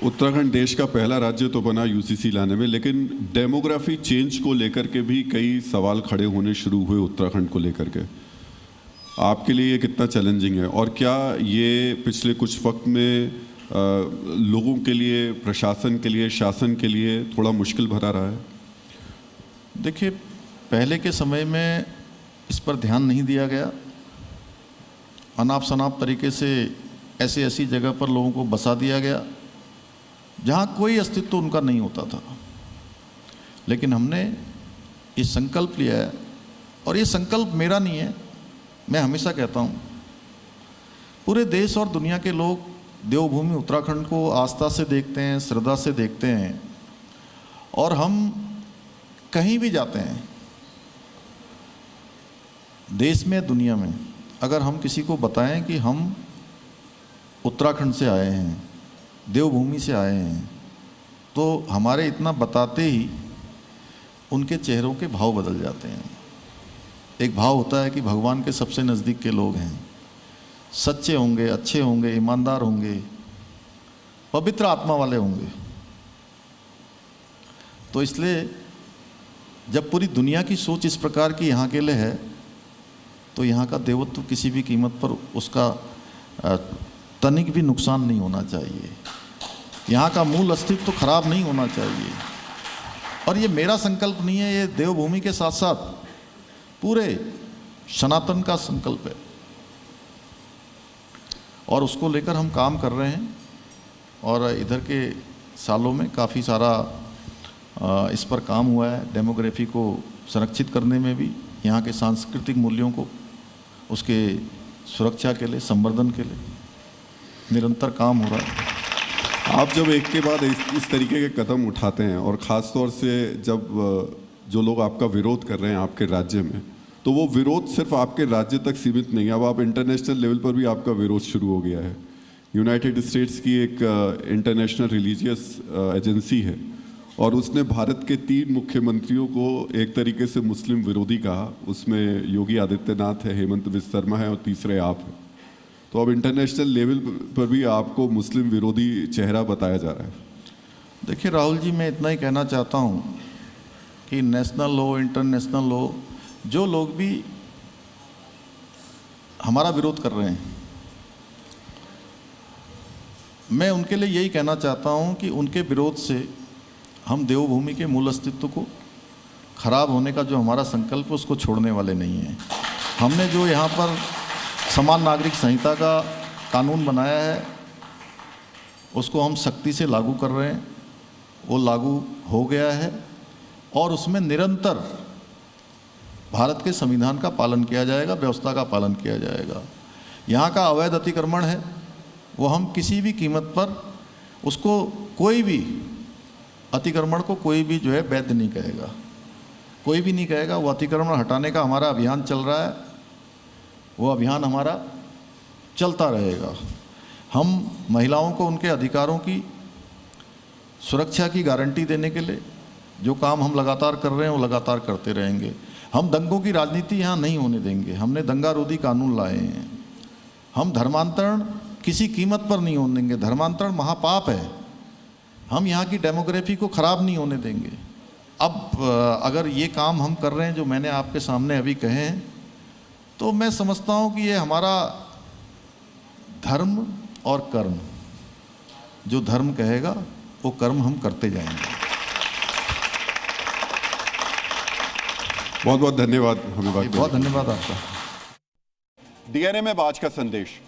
उत्तराखंड देश का पहला राज्य तो बना यूसीसी लाने में, लेकिन डेमोग्राफी चेंज को लेकर के भी कई सवाल खड़े होने शुरू हुए उत्तराखंड को लेकर के। आपके लिए ये कितना चैलेंजिंग है और क्या ये पिछले कुछ वक्त में लोगों के लिए, प्रशासन के लिए, शासन के लिए थोड़ा मुश्किल भरा रहा है? देखिए, पहले के समय में इस पर ध्यान नहीं दिया गया। अनाप शनाप तरीके से ऐसी जगह पर लोगों को बसा दिया गया जहाँ कोई अस्तित्व उनका नहीं होता था। लेकिन हमने ये संकल्प लिया है, और ये संकल्प मेरा नहीं है, मैं हमेशा कहता हूँ पूरे देश और दुनिया के लोग देवभूमि उत्तराखंड को आस्था से देखते हैं, श्रद्धा से देखते हैं। और हम कहीं भी जाते हैं देश में, दुनिया में, अगर हम किसी को बताएं कि हम उत्तराखंड से आए हैं, देवभूमि से आए हैं, तो हमारे इतना बताते ही उनके चेहरों के भाव बदल जाते हैं। एक भाव होता है कि भगवान के सबसे नज़दीक के लोग हैं, सच्चे होंगे, अच्छे होंगे, ईमानदार होंगे, पवित्र आत्मा वाले होंगे। तो इसलिए जब पूरी दुनिया की सोच इस प्रकार की यहाँ के लिए है, तो यहाँ का देवत्व किसी भी कीमत पर उसका तनिक भी नुकसान नहीं होना चाहिए। यहाँ का मूल अस्तित्व तो खराब नहीं होना चाहिए। और ये मेरा संकल्प नहीं है, ये देवभूमि के साथ साथ पूरे सनातन का संकल्प है, और उसको लेकर हम काम कर रहे हैं। और इधर के सालों में काफ़ी सारा इस पर काम हुआ है, डेमोग्राफी को संरक्षित करने में भी, यहाँ के सांस्कृतिक मूल्यों को, उसके सुरक्षा के लिए, संवर्धन के लिए निरंतर काम हो रहा है। आप जब एक के बाद इस तरीके के कदम उठाते हैं, और ख़ास तौर से जब जो लोग आपका विरोध कर रहे हैं आपके राज्य में, तो वो विरोध सिर्फ आपके राज्य तक सीमित नहीं है, अब आप इंटरनेशनल लेवल पर भी आपका विरोध शुरू हो गया है। यूनाइटेड स्टेट्स की एक इंटरनेशनल रिलीजियस एजेंसी है, और उसने भारत के 3 मुख्यमंत्रियों को एक तरीके से मुस्लिम विरोधी कहा। उसमें योगी आदित्यनाथ है, हेमंत बिस्वा शर्मा है, और तीसरे आप हैं। तो अब इंटरनेशनल लेवल पर भी आपको मुस्लिम विरोधी चेहरा बताया जा रहा है। देखिए राहुल जी, मैं इतना ही कहना चाहता हूँ कि नेशनल हो, इंटरनेशनल हो, जो लोग भी हमारा विरोध कर रहे हैं, मैं उनके लिए यही कहना चाहता हूँ कि उनके विरोध से हम देवभूमि के मूल अस्तित्व को, खराब होने का जो हमारा संकल्प है, उसको छोड़ने वाले नहीं हैं। हमने जो यहाँ पर समान नागरिक संहिता का कानून बनाया है, उसको हम सख्ती से लागू कर रहे हैं। वो लागू हो गया है, और उसमें निरंतर भारत के संविधान का पालन किया जाएगा, व्यवस्था का पालन किया जाएगा। यहाँ का अवैध अतिक्रमण है, वो हम किसी भी कीमत पर उसको, कोई भी अतिक्रमण को कोई भी जो है वैध नहीं कहेगा, कोई भी नहीं कहेगा। वो अतिक्रमण हटाने का हमारा अभियान चल रहा है, वो अभियान हमारा चलता रहेगा। हम महिलाओं को उनके अधिकारों की सुरक्षा की गारंटी देने के लिए जो काम हम लगातार कर रहे हैं, वो लगातार करते रहेंगे। हम दंगों की राजनीति यहाँ नहीं होने देंगे। हमने दंगारोधी कानून लाए हैं। हम धर्मांतरण किसी कीमत पर नहीं होने देंगे। धर्मांतरण महापाप है। हम यहाँ की डेमोग्राफी को ख़राब नहीं होने देंगे। अब अगर ये काम हम कर रहे हैं जो मैंने आपके सामने अभी कहे हैं, तो मैं समझता हूँ कि ये हमारा धर्म और कर्म, जो धर्म कहेगा वो कर्म हम करते जाएंगे। बहुत बहुत धन्यवाद। हमें बहुत धन्यवाद आपका। डीएनए में आज का संदेश।